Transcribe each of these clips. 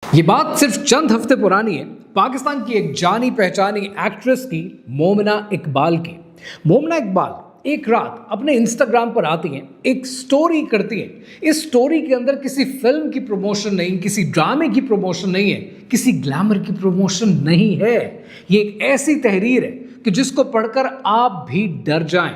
ये बात सिर्फ चंद हफ्ते पुरानी है, पाकिस्तान की एक जानी पहचानी एक्ट्रेस की, मोमिना इकबाल की। मोमिना इकबाल एक रात अपने इंस्टाग्राम पर आती हैं, एक स्टोरी करती हैं। इस स्टोरी के अंदर किसी फिल्म की प्रमोशन नहीं, किसी ड्रामे की प्रमोशन नहीं है, किसी ग्लैमर की प्रमोशन नहीं है। ये एक ऐसी तहरीर है कि जिसको पढ़कर आप भी डर जाएं।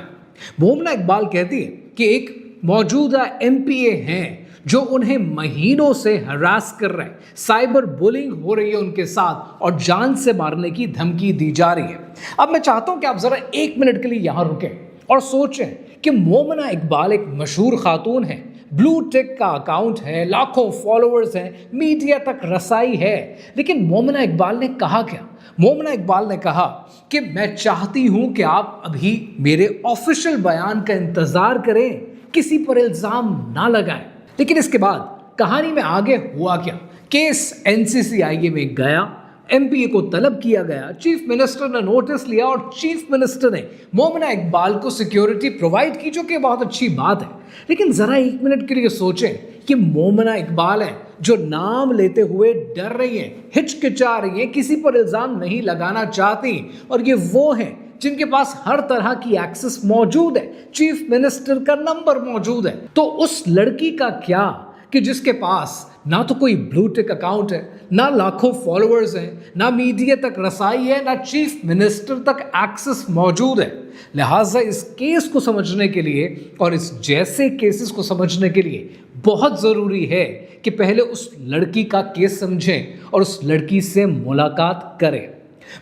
मोमिना इकबाल कहती है कि एक मौजूदा एमपीए हैं जो उन्हें महीनों से हरास कर रहे हैं, साइबर बुलिंग हो रही है उनके साथ और जान से मारने की धमकी दी जा रही है। अब मैं चाहता हूं कि आप जरा एक मिनट के लिए यहां रुकें और सोचें कि मोमिना इकबाल एक मशहूर खातून है, ब्लू टिक का अकाउंट है, लाखों फॉलोअर्स हैं, मीडिया तक रसाई है। लेकिन मोमिना इकबाल ने कहा क्या? मोमिना इकबाल ने कहा कि मैं चाहती हूं कि आप अभी मेरे ऑफिशियल बयान का इंतजार करें, किसी पर इल्जाम ना लगाएं। लेकिन इसके बाद कहानी में आगे हुआ क्या? केस एनसीसीआईए में गया, एमपीए को तलब किया गया, चीफ मिनिस्टर ने नोटिस लिया और चीफ मिनिस्टर ने मोमिना इकबाल को सिक्योरिटी प्रोवाइड की, जो कि बहुत अच्छी बात है। लेकिन जरा एक मिनट के लिए सोचें कि मोमिना इकबाल है जो नाम लेते हुए डर रही हैं, हिचकिचा रही हैं, किसी पर इल्जाम नहीं लगाना चाहती, और ये वो हैं जिनके पास हर तरह की एक्सेस मौजूद है, चीफ मिनिस्टर का नंबर मौजूद है। तो उस लड़की का क्या कि जिसके पास ना तो कोई ब्लू टिक अकाउंट है, ना लाखों फॉलोअर्स हैं, ना मीडिया तक रसाई है, ना चीफ मिनिस्टर तक एक्सेस मौजूद है। लिहाजा इस केस को समझने के लिए और इस जैसे केसेस को समझने के लिए बहुत ज़रूरी है कि पहले उस लड़की का केस समझें और उस लड़की से मुलाकात करें।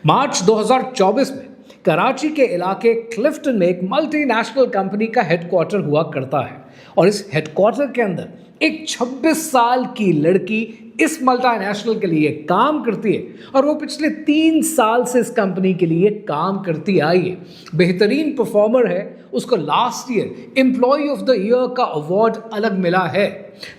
मार्च 2024 में कराची के इलाके क्लिफ्टन में एक मल्टीनेशनल कंपनी का हेडक्वार्टर हुआ करता है और इस हेडक्वार्टर के अंदर एक 26 साल की लड़की इस मल्टीनेशनल के लिए काम करती है और वो पिछले 3 साल से इस कंपनी के लिए काम करती आई है। बेहतरीन परफॉर्मर है, उसको last year employ of the year का अवार्ड अलग मिला है।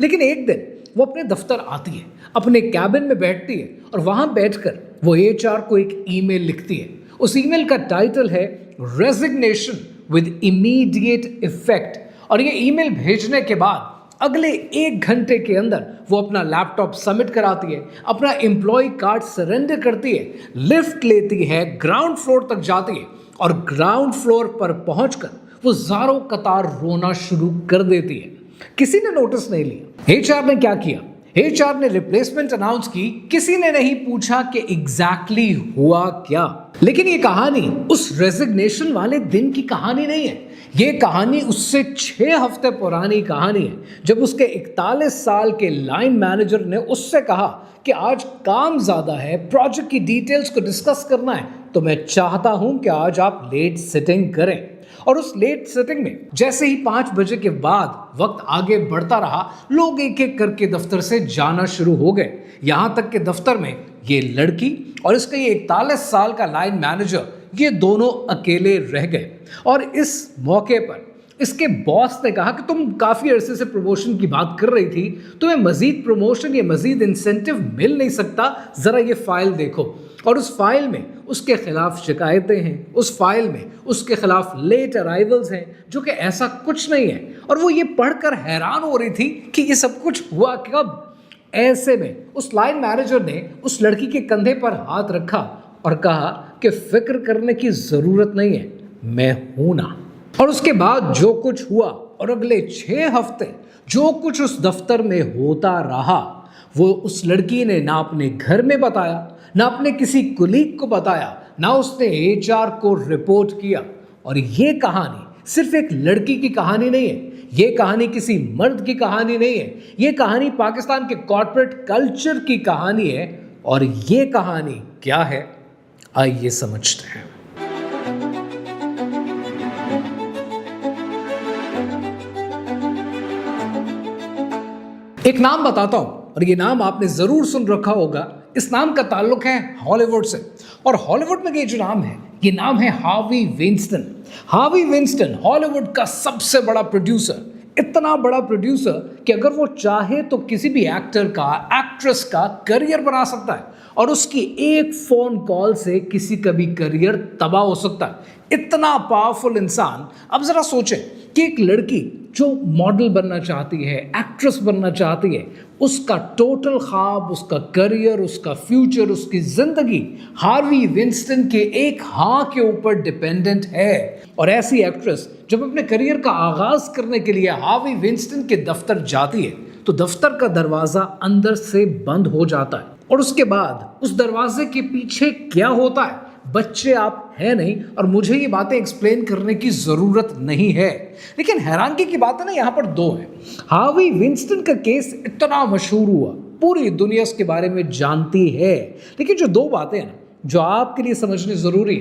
लेकिन एक दिन वो अपने दफ्तर आती है, अपने कैबिन में बैठती है और वहाँ बैठकर वो एचआर को एक ईमेल लिखती है। उस ईमेल का टाइटल है रेजिग्नेशन विद इमीडिएट इफेक्ट, और ये ईमेल भेजने के बाद अगले 1 घंटे के अंदर वो अपना लैपटॉप सबमिट कराती है, अपना एम्प्लॉय कार्ड सरेंडर करती है, लिफ्ट लेती है, ग्राउंड फ्लोर तक जाती है और ग्राउंड फ्लोर पर पहुंचकर वो ज़ारों कतार रोना शुरू कर देती है। किसी ने नोटिस नहीं लिया। एचआर ने क्या किया? एचआर ने रिप्लेसमेंट अनाउंस की, किसी ने नहीं पूछा कि एग्जैक्टली हुआ क्या। लेकिन ये कहानी उस रेजिग्नेशन वाले दिन की कहानी नहीं है, ये कहानी उससे 6 हफ्ते पुरानी कहानी है, जब उसके 41 साल के लाइन मैनेजर ने उससे कहा कि आज काम ज़्यादा है, प्रोजेक्ट की डिटेल्स को डिस्कस करना है, तो मैं चाहता हूं कि आज आप लेट सिटिंग करें। और उस लेट सिटिंग में जैसे ही 5 बजे के बाद वक्त आगे बढ़ता रहा, लोग एक एक करके दफ्तर से जाना शुरू हो गए। यहाँ तक कि दफ्तर में ये लड़की और इसका ये 41 साल का लाइन मैनेजर, ये दोनों अकेले रह गए। और इस मौके पर इसके बॉस ने कहा कि तुम काफ़ी अरसे से प्रमोशन की बात कर रही थी, तुम्हें मज़ीद प्रमोशन या मज़ीद इंसेंटिव मिल नहीं सकता, ज़रा ये फाइल देखो। और उस फाइल में उसके खिलाफ शिकायतें हैं, उस फाइल में उसके खिलाफ लेट अराइवल्स हैं, जो कि ऐसा कुछ नहीं है। और वो ये पढ़कर हैरान हो रही थी कि ये सब कुछ हुआ कब। ऐसे में उस लाइन मैनेजर ने उस लड़की के कंधे पर हाथ रखा और कहा कि फिक्र करने की ज़रूरत नहीं है, मैं हूं ना। और उसके बाद जो कुछ हुआ और अगले 6 हफ्ते जो कुछ उस दफ्तर में होता रहा, वो उस लड़की ने ना अपने घर में बताया, ना अपने किसी कुलीग को बताया, ना उसने एचआर को रिपोर्ट किया। और ये कहानी सिर्फ एक लड़की की कहानी नहीं है, ये कहानी किसी मर्द की कहानी नहीं है, ये कहानी पाकिस्तान के कॉर्पोरेट कल्चर की कहानी है। और ये कहानी क्या है, आइए समझते हैं। एक नाम बताता हूं और ये नाम आपने जरूर सुन रखा होगा। इस नाम का ताल्लुक है हॉलीवुड से, और हॉलीवुड में ये जो नाम है, ये नाम है Harvey Winston. Harvey Winston Hollywood का सबसे बड़ा प्रोड्यूसर, इतना बड़ा प्रोड्यूसर कि अगर वो चाहे तो किसी भी एक्टर का, एक्ट्रेस का करियर बना सकता है, और उसकी एक फ़ोन कॉल से किसी का भी करियर तबाह हो सकता है। इतना पावरफुल इंसान। अब जरा सोचें कि एक लड़की जो मॉडल बनना चाहती है, एक्ट्रेस बनना चाहती है, उसका टोटल ख्वाब, उसका करियर, उसका फ्यूचर, उसकी जिंदगी हार्वी विंस्टन के एक हाँ के ऊपर डिपेंडेंट है। और ऐसी एक्ट्रेस जब अपने करियर का आगाज करने के लिए हार्वी विंस्टन के दफ्तर जाती है तो दफ्तर का दरवाजा अंदर से बंद हो जाता है और उसके बाद उस दरवाजे के पीछे क्या होता है बच्चे आप हैं नहीं और मुझे ये बातें एक्सप्लेन करने की जरूरत नहीं है। लेकिन हैरानगी की बात है ना, यहाँ पर दो है। हार्वी विंस्टन का केस इतना मशहूर हुआ, पूरी दुनिया इसके बारे में जानती है, लेकिन जो दो बातें हैं ना जो आपके लिए समझनी जरूरी।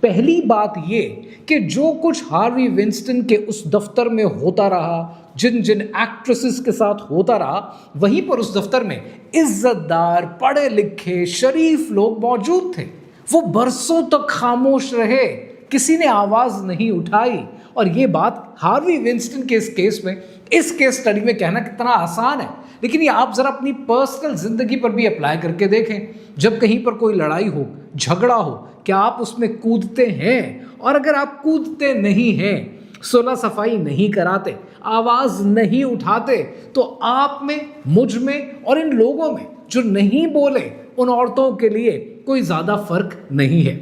पहली बात ये कि जो कुछ हार्वी विंस्टन के उस दफ्तर में होता रहा, जिन जिन एक्ट्रेसेस के साथ होता रहा, वहीं पर उस दफ्तर में इज्जतदार, पढ़े लिखे, शरीफ लोग मौजूद थे। वो बरसों तक खामोश रहे, किसी ने आवाज नहीं उठाई। और ये बात हार्वी विंस्टन के इस केस में, इस केस स्टडी में कहना कितना आसान है, लेकिन ये आप जरा अपनी पर्सनल जिंदगी पर भी अप्लाई करके देखें। जब कहीं पर कोई लड़ाई हो, झगड़ा हो, क्या आप उसमें कूदते हैं? और अगर आप कूदते नहीं हैं, सुलह सफाई नहीं कराते, आवाज नहीं उठाते, तो आप में, मुझ में और इन लोगों में जो नहीं बोले, उन औरतों के लिए कोई ज्यादा फर्क नहीं है।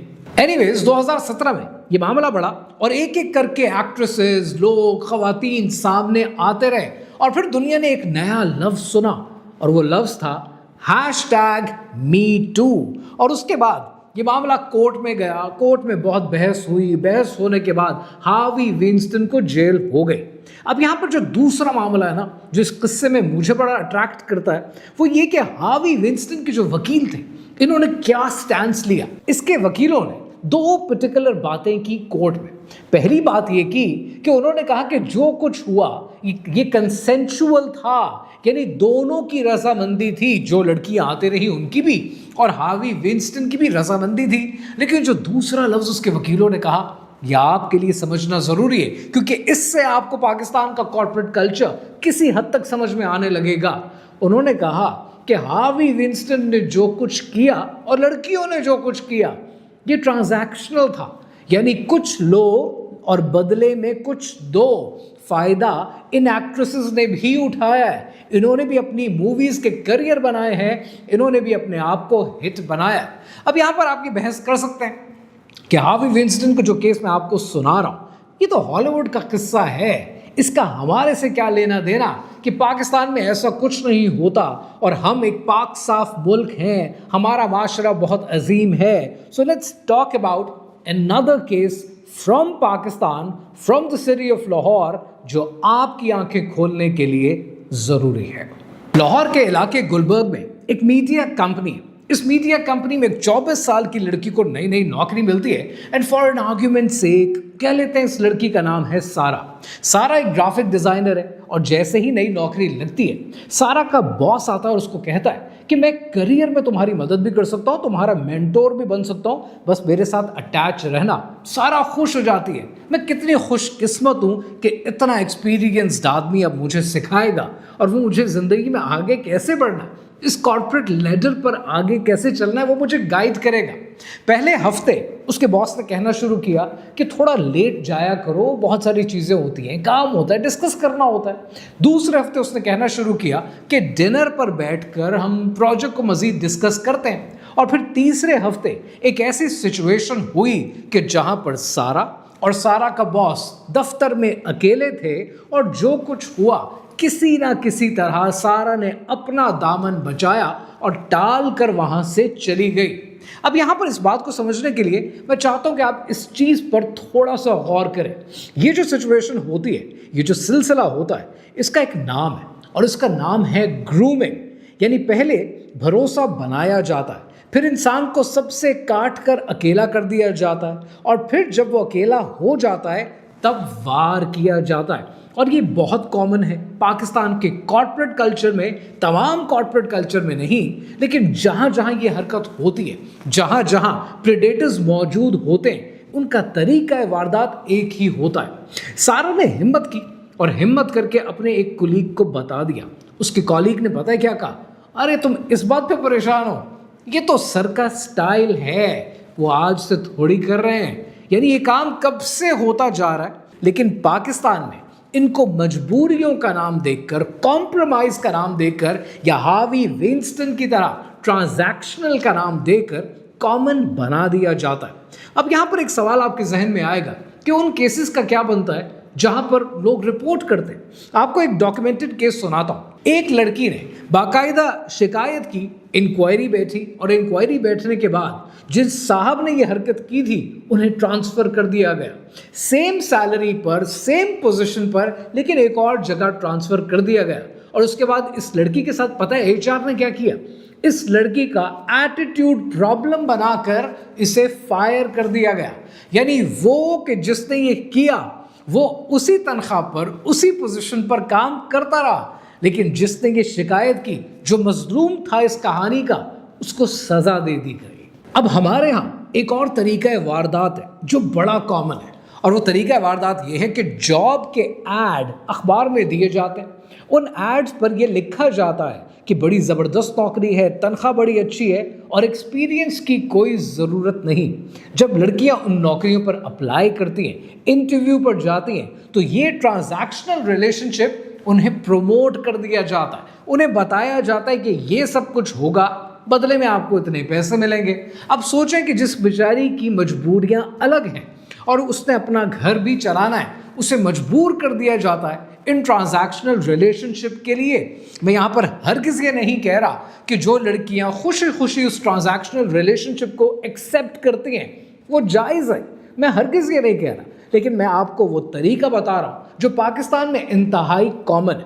एनीवेज 2017 में ये मामला बढ़ा और एक एक करके एक्ट्रेसेस, लोग, खवातीन सामने आते रहे और फिर दुनिया ने एक नया लफ्ज सुना और वो लफ्ज था #MeToo। और उसके बाद ये मामला कोर्ट में गया, कोर्ट में बहुत बहस हुई, बहस होने के बाद हार्वी विंस्टन को जेल हो गई। अब यहाँ पर जो दूसरा मामला है ना, जो इस किस्से में मुझे बड़ा अट्रैक्ट करता है, वो ये कि हार्वी विंस्टन के जो वकील थे, इन्होंने क्या स्टैंस लिया। इसके वकीलों ने दो पर्टिकुलर बातें की कोर्ट में। पहली बात ये की कि उन्होंने कहा कि जो कुछ हुआ ये कंसेंशुअल था, यानी दोनों की रजामंदी थी, जो लड़कियां आते रही उनकी भी और हार्वी विंस्टन की भी रजामंदी थी। लेकिन जो दूसरा लफ्ज उसके वकीलों ने कहा, यह आपके लिए समझना जरूरी है, क्योंकि इससे आपको पाकिस्तान का कॉर्पोरेट कल्चर किसी हद तक समझ में आने लगेगा। उन्होंने कहा कि हार्वी विंस्टन ने जो कुछ किया और लड़कियों ने जो कुछ किया, ये ट्रांजैक्शनल था, यानी कुछ लो और बदले में कुछ दो। फायदा इन एक्ट्रेसेस ने भी उठाया है, इन्होंने भी अपनी मूवीज के करियर बनाए हैं, इन्होंने भी अपने आप को हिट बनाया। अब यहां पर आप ये बहस कर सकते हैं कि हार्वी विंस्टन का जो केस मैं आपको सुना रहा हूं, ये तो हॉलीवुड का किस्सा है, इसका हमारे से क्या लेना देना कि पाकिस्तान में ऐसा कुछ नहीं होता और हम एक पाक साफ मुल्क हैं, हमारा माशरा बहुत अजीम है। So let's talk about another case from Pakistan, from the city of Lahore, जो आपकी आंखें खोलने के लिए जरूरी है। लाहौर के इलाके गुलबर्ग में एक मीडिया कंपनी है। इस मीडिया कंपनी में एक 24 साल की लड़की को नई नई नौकरी मिलती है and for an argument sake कह लेते हैं इस लड़की का नाम है सारा। सारा एक ग्राफिक डिजाइनर है और जैसे ही नई नौकरी लगती है, सारा का बॉस आता है और उसको कहता है कि मैं करियर में तुम्हारी मदद भी कर सकता हूँ, तुम्हारा मेंटोर भी बन सकता हूँ, बस मेरे साथ अटैच रहना। सारा खुश हो जाती है, मैं कितनी खुशकिस्मत हूँ कि इतना एक्सपीरियंस्ड आदमी अब मुझे सिखाएगा और वो मुझे ज़िंदगी में आगे कैसे बढ़ना, इस कॉर्पोरेट लेडर पर आगे कैसे चलना है, वो मुझे गाइड करेगा। पहले हफ्ते उसके बॉस ने कहना शुरू किया कि थोड़ा लेट जाया करो, बहुत सारी चीज़ें होती हैं, काम होता है, डिस्कस करना होता है। दूसरे हफ्ते उसने कहना शुरू किया कि डिनर पर बैठकर हम प्रोजेक्ट को मज़ीद डिस्कस करते हैं। और फिर तीसरे हफ्ते एक ऐसी सिचुएशन हुई कि जहां पर सारा और सारा का बॉस दफ्तर में अकेले थे और जो कुछ हुआ, किसी ना किसी तरह सारा ने अपना दामन बचाया और टाल कर वहां से चली गई। अब यहां पर इस बात को समझने के लिए मैं चाहता हूं कि आप इस चीज पर थोड़ा सा गौर करें। ये जो सिचुएशन होती है, ये जो सिलसिला होता है, इसका एक नाम है और इसका नाम है ग्रूमिंग। यानी पहले भरोसा बनाया जाता है, फिर इंसान को सबसे काट कर अकेला कर दिया जाता है और फिर जब वो अकेला हो जाता है तब वार किया जाता है। और ये बहुत कॉमन है पाकिस्तान के कॉर्पोरेट कल्चर में, तमाम कॉर्पोरेट कल्चर में नहीं, लेकिन जहाँ जहाँ ये हरकत होती है, जहाँ जहाँ प्रेडेटर्स मौजूद होते हैं, उनका तरीका वारदात एक ही होता है। सारा ने हिम्मत की और हिम्मत करके अपने एक कुलीग को बता दिया। उसके कॉलीग ने पता है क्या कहा, अरे तुम इस बात पे परेशान हो, ये तो सर का स्टाइल है, वो आज से थोड़ी कर रहे हैं, यानी ये काम कब से होता जा रहा है, लेकिन पाकिस्तान ने इनको मजबूरियों का नाम देकर, कॉम्प्रोमाइज का नाम देकर या हार्वी विंस्टन की तरह ट्रांजैक्शनल का नाम देकर कॉमन बना दिया जाता है। अब यहां पर एक सवाल आपके जहन में आएगा कि उन केसेस का क्या बनता है जहां पर लोग रिपोर्ट करते हैं। आपको एक डॉक्यूमेंटेड केस सुनाता हूं। एक लड़की ने बाकायदा शिकायत की, इंक्वायरी बैठी और इंक्वायरी बैठने के बाद जिस साहब ने ये हरकत की थी उन्हें ट्रांसफर कर दिया गया, सेम सैलरी पर, सेम पोजीशन पर, लेकिन एक और जगह ट्रांसफर कर दिया गया। और उसके बाद इस लड़की के साथ पता है एचआर ने क्या किया? इस लड़की का एटीट्यूड प्रॉब्लम बनाकर इसे फायर कर दिया गया। यानी वो कि जिसने ये किया वो उसी तनख्वाह पर, उसी पोजीशन पर काम करता रहा, लेकिन जिसने ये शिकायत की, जो मजलूम था इस कहानी का, उसको सजा दे दी गई। अब हमारे यहाँ एक और तरीका वारदात है जो बड़ा कॉमन है, और वो तरीका वारदात ये है कि जॉब के ऐड अखबार में दिए जाते हैं। उन एड्स पर यह लिखा जाता है कि बड़ी ज़बरदस्त नौकरी है, तनख्वाह बड़ी अच्छी है और एक्सपीरियंस की कोई ज़रूरत नहीं। जब लड़कियां उन नौकरियों पर अप्लाई करती हैं, इंटरव्यू पर जाती हैं, तो ये ट्रांजैक्शनल रिलेशनशिप उन्हें प्रमोट कर दिया जाता है। उन्हें बताया जाता है कि ये सब कुछ होगा, बदले में आपको इतने पैसे मिलेंगे। अब सोचें कि जिस बेचारी की मजबूरियां अलग हैं और उसने अपना घर भी चलाना है, उसे मजबूर कर दिया जाता है इन ट्रांजैक्शनल रिलेशनशिप के लिए। मैं यहाँ पर हरगिज़ ये नहीं कह रहा कि जो लड़कियाँ खुशी खुशी उस ट्रांजैक्शनल रिलेशनशिप को एक्सेप्ट करती हैं वो जायज़ है, मैं हरगिज़ ये नहीं कह रहा, लेकिन मैं आपको वो तरीका बता रहा हूँ जो पाकिस्तान में इंतहाई कॉमन है।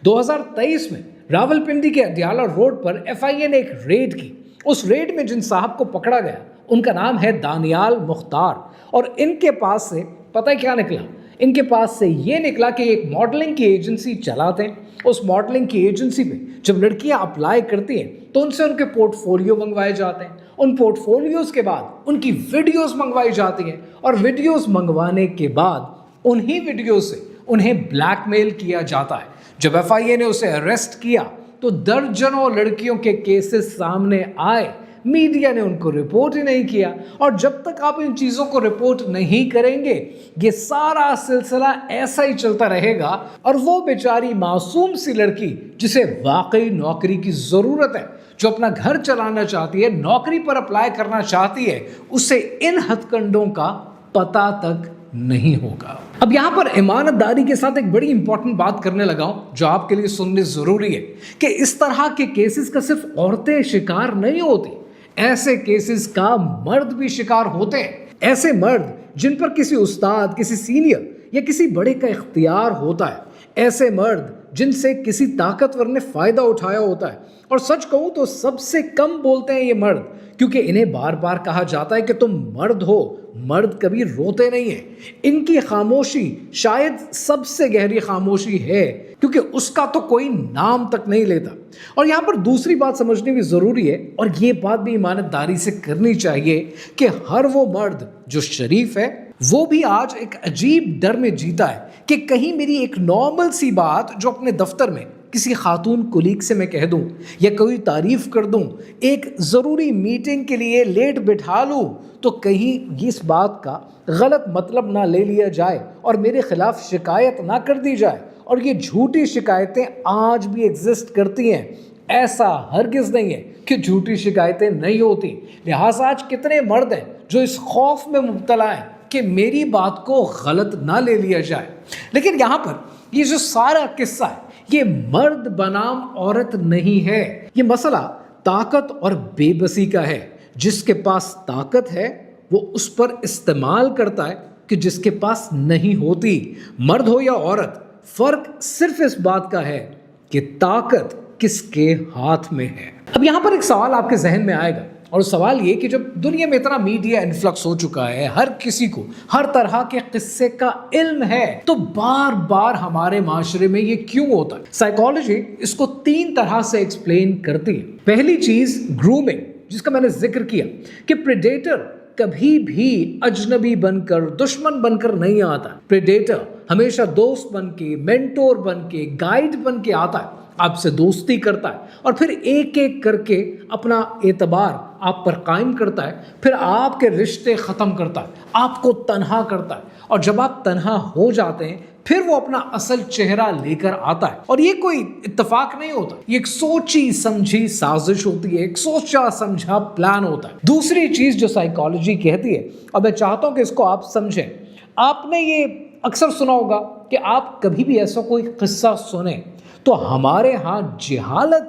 2023 में रावलपिंडी के अडियाला रोड पर FIA ने एक रेड की। उस रेड में जिन साहब को पकड़ा गया उनका नाम है दानियाल मुख्तार, और इनके पास से पता है क्या निकला? इनके पास से ये निकला कि एक मॉडलिंग की एजेंसी चलाते हैं। उस मॉडलिंग की एजेंसी पे जब लड़कियां अप्लाई करती हैं तो उनसे उनके पोर्टफोलियो मंगवाए जाते हैं। उन पोर्टफोलियोज के बाद उनकी वीडियोस मंगवाई जाती हैं, और वीडियोस मंगवाने के बाद उन्हीं वीडियो से उन्हें ब्लैकमेल किया जाता है। जब FIA ने उसे अरेस्ट किया तो दर्जनों लड़कियों के केसेस सामने आए, मीडिया ने उनको रिपोर्ट ही नहीं किया। और जब तक आप इन चीज़ों को रिपोर्ट नहीं करेंगे ये सारा सिलसिला ऐसा ही चलता रहेगा, और वो बेचारी मासूम सी लड़की जिसे वाकई नौकरी की ज़रूरत है, जो अपना घर चलाना चाहती है, नौकरी पर अप्लाई करना चाहती है, उसे इन हथकंडों का पता तक नहीं होगा। अब यहां पर ईमानदारी के साथ एक बड़ी इंपॉर्टेंट बात करने लगा हूं जो आपके लिए सुननी जरूरी है कि इस तरह के केसेस का सिर्फ औरतें शिकार नहीं होती, ऐसे केसेस का मर्द भी शिकार होते हैं। ऐसे मर्द जिन पर किसी उस्ताद, किसी सीनियर या किसी बड़े का इख्तियार होता है, ऐसे मर्द जिनसे किसी ताकतवर ने फायदा उठाया होता है। और सच कहूं तो सबसे कम बोलते हैं ये मर्द, क्योंकि इन्हें बार बार कहा जाता है कि तुम मर्द हो, मर्द कभी रोते नहीं है। इनकी खामोशी शायद सबसे गहरी खामोशी है, क्योंकि उसका तो कोई नाम तक नहीं लेता। और यहाँ पर दूसरी बात समझनी भी ज़रूरी है, और ये बात भी ईमानदारी से करनी चाहिए कि हर वो मर्द जो शरीफ है वो भी आज एक अजीब डर में जीता है कि कहीं मेरी एक नॉर्मल सी बात जो अपने दफ्तर में किसी खातून कुलीग से मैं कह दूं या कोई तारीफ कर दूं, एक ज़रूरी मीटिंग के लिए लेट बिठा लूं, तो कहीं इस बात का गलत मतलब ना ले लिया जाए और मेरे खिलाफ शिकायत ना कर दी जाए। और ये झूठी शिकायतें आज भी एग्जिस्ट करती हैं, ऐसा हरगिज़ नहीं है कि झूठी शिकायतें नहीं होती। लिहाजा आज कितने मर्द हैं जो इस खौफ में मुब्तला हैं कि मेरी बात को गलत ना ले लिया जाए। लेकिन यहाँ पर ये जो सारा किस्सा है ये मर्द बनाम औरत नहीं है, ये मसला ताकत और बेबसी का है। जिसके पास ताकत है वो उस पर इस्तेमाल करता है कि जिसके पास नहीं होती। मर्द हो या औरत, फर्क सिर्फ इस बात का है कि ताकत किसके हाथ में है। अब यहां पर एक सवाल आपके जहन में आएगा, और सवाल ये कि जब दुनिया में इतना मीडिया इन्फ्लक्स हो चुका है, हर किसी को हर तरह के किस्से का इल्म है, तो बार बार हमारे माशरे में ये क्यों होता है? साइकोलॉजी इसको 3 तरह से एक्सप्लेन करती है। पहली चीज ग्रूमिंग, जिसका मैंने जिक्र किया कि प्रेडेटर कभी भी अजनबी बनकर, दुश्मन बनकर नहीं आता। प्रेडेटर हमेशा दोस्त बन के, मेंटोर बन के, गाइड बन के आता है। आपसे दोस्ती करता है और फिर एक एक करके अपना एतबार आप पर कायम करता है, फिर आपके रिश्ते ख़त्म करता है, आपको तन्हा करता है, और जब आप तन्हा हो जाते हैं फिर वो अपना असल चेहरा लेकर आता है। और ये कोई इत्तेफाक नहीं होता, ये एक सोची समझी साजिश होती है, एक सोचा समझा प्लान होता है। दूसरी चीज़ जो साइकोलॉजी कहती है, और मैं चाहता हूँ कि इसको आप समझें, आपने ये अक्सर सुना होगा कि आप कभी भी ऐसा कोई किस्सा सुने तो हमारे यहाँ जिहालत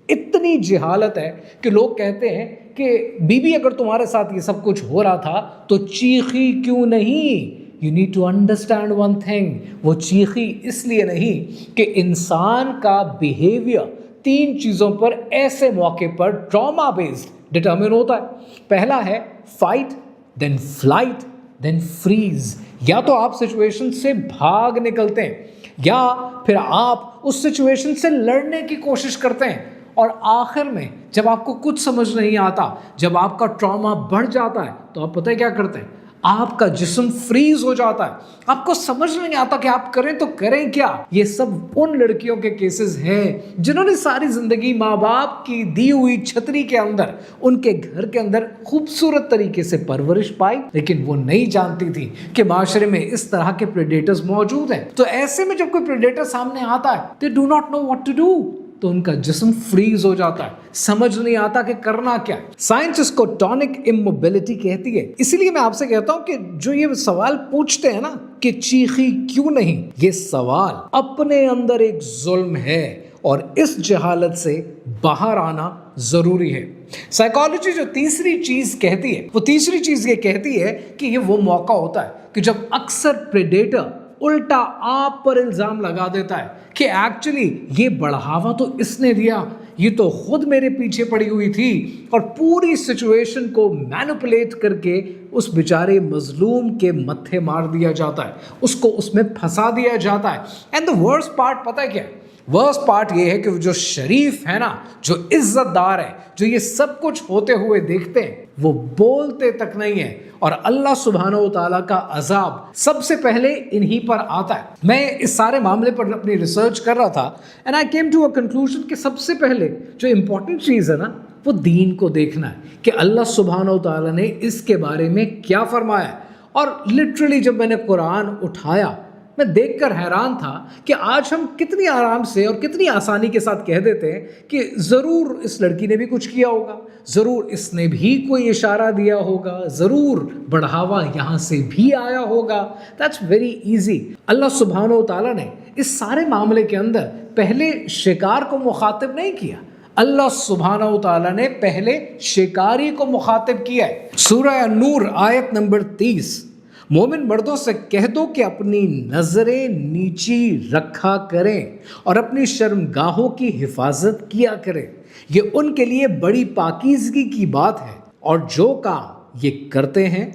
इतनी जिहालत है कि लोग कहते हैं कि बीबी अगर तुम्हारे साथ ये सब कुछ हो रहा था तो चीखी क्यों नहीं। You need to understand one thing, वो चीखी इसलिए नहीं कि इंसान का बिहेवियर 3 चीज़ों पर ऐसे मौके पर ट्रॉमा बेस्ड डिटर्मिन होता है। पहला है fight, then flight, then freeze. या तो आप सिचुएशन से भाग निकलते हैं या फिर आप उस सिचुएशन से लड़ने की कोशिश करते हैं, और आखिर में जब आपको कुछ समझ नहीं आता, जब आपका ट्रॉमा बढ़ जाता है, तो आप पता है क्या करते हैं, आपका जिस्म फ्रीज हो जाता है, आपको समझ नहीं आता कि आप करें तो करें क्या। ये सब उन लड़कियों के केसेस हैं जिन्होंने सारी जिंदगी माँ बाप की दी हुई छतरी के अंदर, उनके घर के अंदर खूबसूरत तरीके से परवरिश पाई, लेकिन वो नहीं जानती थी कि माशरे में इस तरह के प्रेडेटर्स मौजूद हैं। तो ऐसे में जब कोई प्रेडेटर सामने आता है, they do not know what to do, तो उनका जिस्म फ्रीज हो जाता है, समझ नहीं आता कि करना क्या है। साइंस इसको टॉनिक इमोबिलिटी कहती है। इसीलिए मैं आपसे कहता हूं कि जो ये सवाल पूछते हैं ना कि चीखी क्यों नहीं, ये सवाल अपने अंदर एक जुल्म है और इस जहालत से बाहर आना जरूरी है। साइकोलॉजी जो तीसरी चीज कहती है, वो तीसरी चीज ये कहती है कि ये वो मौका होता है कि जब अक्सर प्रेडेटर उल्टा आप पर इल्जाम लगा देता है कि एक्चुअली ये बढ़ावा तो इसने दिया, ये तो खुद मेरे पीछे पड़ी हुई थी, और पूरी सिचुएशन को मैनिपुलेट करके उस बेचारे मजलूम के मत्थे मार दिया जाता है, उसको उसमें फंसा दिया जाता है। एंड द वर्स्ट पार्ट पता है क्या है? वर्स्ट पार्ट ये है कि जो शरीफ है ना, जो इज्जतदार है, जो ये सब कुछ होते हुए देखते हैं, वो बोलते तक नहीं है, और अल्लाह सुब्हानहू व तआला का अजाब सबसे पहले इन्हीं पर आता है। मैं इस सारे मामले पर अपनी रिसर्च कर रहा था and I came to a conclusion कि सबसे पहले जो इंपॉर्टेंट चीज़ है ना, वो दीन को देखना है कि अल्लाह सुब्हानहू व तआला ने इसके बारे में क्या फरमाया। और लिटरली जब मैंने कुरान उठाया, मैं देखकर हैरान था कि आज हम कितनी आराम से और कितनी आसानी के साथ कह देते हैं कि ज़रूर इस लड़की ने भी कुछ किया होगा, ज़रूर इसने भी कोई इशारा दिया होगा, ज़रूर बढ़ावा यहाँ से भी आया होगा। That's very easy. अल्लाह सुब्हानहू व तआला ने इस सारे मामले के अंदर पहले शिकार को मुखातिब नहीं किया, अल्लाह सुब्हानहू व तआला ने पहले शिकारी को मुखातिब किया है। सूरह अन-नूर आयत नंबर 30, मोमिन मर्दों से कह दो कि अपनी नजरें नीची रखा करें और अपनी शर्मगाहों की हिफाजत किया करें, ये उनके लिए बड़ी पाकीज़गी की बात है, और जो काम ये करते हैं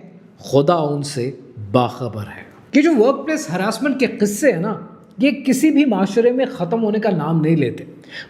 खुदा उनसे बाखबर है। कि जो वर्क प्लेस हरासमेंट के किस्से हैं ना, ये किसी भी माशरे में ख़त्म होने का नाम नहीं लेते।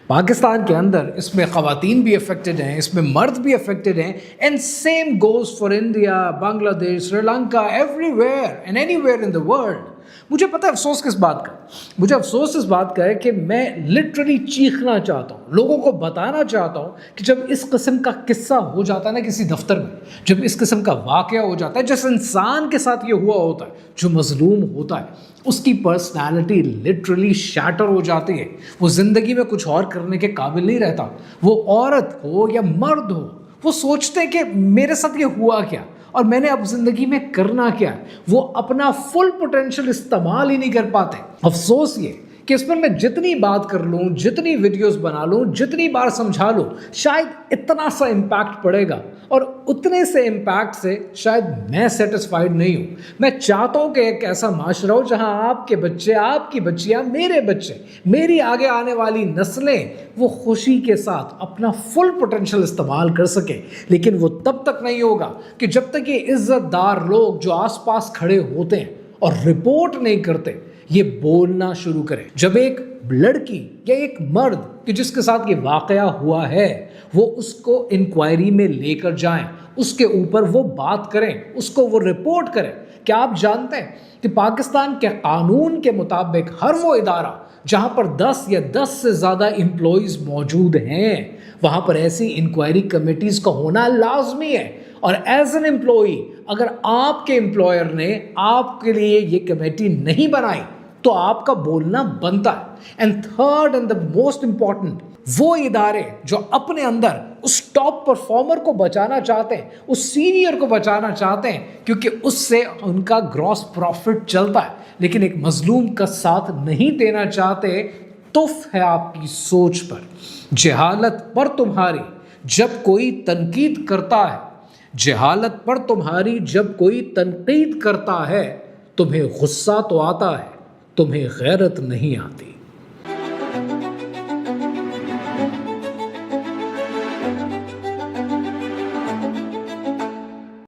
पाकिस्तान के अंदर इसमें ख़वातीन भी अफेक्टेड हैं, इसमें मर्द भी अफेक्टेड हैं, and same goes for India, Bangladesh, Sri Lanka, everywhere and anywhere in the world. मुझे पता है अफसोस किस बात का, मुझे अफसोस इस बात का है कि मैं लिटरली चीखना चाहता हूँ, लोगों को बताना चाहता हूँ कि जब इस किस्म का किस्सा हो जाता है ना किसी दफ्तर में, जब इस किस्म का वाक़या हो जाता है, जिस इंसान के साथ ये हुआ होता है, जो मजलूम होता है, उसकी पर्सनैलिटी लिटरली शैटर हो जाती है। वो ज़िंदगी में कुछ और करने के काबिल नहीं रहता। वो औरत हो या मर्द हो, वो सोचते हैं कि मेरे साथ ये हुआ क्या और मैंने अब ज़िंदगी में करना क्या है। वो अपना फुल पोटेंशियल इस्तेमाल ही नहीं कर पाते। अफसोस ये कि इस पर मैं जितनी बात कर लूँ, जितनी वीडियोस बना लूँ, जितनी बार समझा लूँ, शायद इतना सा इम्पैक्ट पड़ेगा, और उतने से इम्पैक्ट से शायद मैं सेटिस्फाइड नहीं हूँ। मैं चाहता हूँ कि एक ऐसा माशरा हो जहाँ आपके बच्चे, आपकी बच्चियाँ, मेरे बच्चे, मेरी आगे आने वाली नस्लें वो खुशी के साथ अपना फुल पोटेंशियल इस्तेमाल कर सकें। लेकिन वो तब तक नहीं होगा कि जब तक ये इज़्ज़तदार लोग जो आसपास खड़े होते हैं और रिपोर्ट नहीं करते, ये बोलना शुरू करें। जब एक लड़की या एक मर्द कि जिसके साथ ये वाक़या हुआ है, वो उसको इंक्वायरी में लेकर जाएं, उसके ऊपर वो बात करें, उसको वो रिपोर्ट करें। क्या आप जानते हैं कि पाकिस्तान के कानून के मुताबिक हर वो इदारा जहां पर 10 या 10 से ज़्यादा एम्प्लॉयज़ मौजूद हैं, वहां पर ऐसी इंक्वायरी कमेटीज़ का होना लाजमी है। और एज एन एम्प्लॉई, अगर आपके एम्प्लॉयर ने आपके लिए ये कमेटी नहीं बनाई तो आपका बोलना बनता है। And third and the most important, वो इदारे जो अपने अंदर उस टॉप परफॉर्मर को बचाना चाहते हैं, उस सीनियर को बचाना चाहते हैं, क्योंकि उससे उनका ग्रॉस प्रॉफिट चलता है, लेकिन एक मजलूम का साथ नहीं देना चाहते, तुफ है आपकी सोच पर। जहालत पर तुम्हारी जब कोई तनकीद करता है, जहालत पर तुम्हारी जब कोई तनकीद करता है, तुम्हें गुस्सा तो आता है, तुम्हें गैरत नहीं आती।